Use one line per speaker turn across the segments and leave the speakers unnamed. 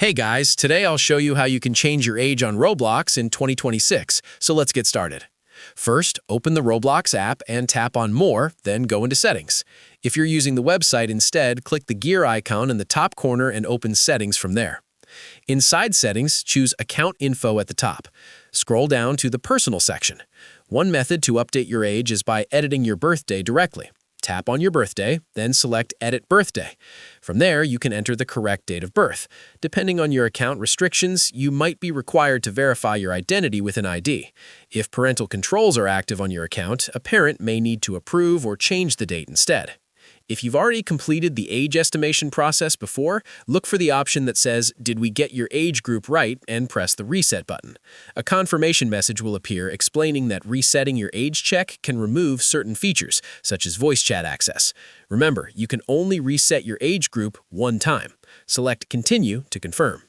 Hey guys, today I'll show you how you can change your age on Roblox in 2026, so let's get started. First, open the Roblox app and tap on More, then go into Settings. If you're using the website instead, click the gear icon in the top corner and open Settings from there. Inside Settings, choose Account Info at the top. Scroll down to the Personal section. One method to update your age is by editing your birthday directly. Tap on your birthday, then select Edit Birthday. From there, you can enter the correct date of birth. Depending on your account restrictions, you might be required to verify your identity with an ID. If parental controls are active on your account, a parent may need to approve or change the date instead. If you've already completed the age estimation process before, look for the option that says, "Did we get your age group right?" and press the Reset button. A confirmation message will appear explaining that resetting your age check can remove certain features, such as voice chat access. Remember, you can only reset your age group one time. Select Continue to confirm.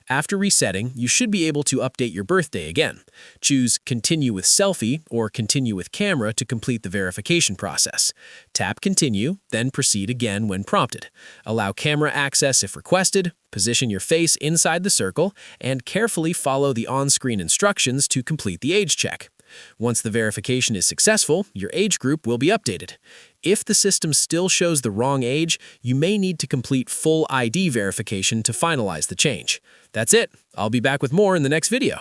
After resetting, you should be able to update your birthday again. Choose Continue with Selfie or Continue with Camera to complete the verification process. Tap Continue, then proceed again when prompted. Allow camera access if requested, position your face inside the circle, and carefully follow the on-screen instructions to complete the age check. Once the verification is successful, your age group will be updated. If the system still shows the wrong age, you may need to complete full ID verification to finalize the change. That's it. I'll be back with more in the next video.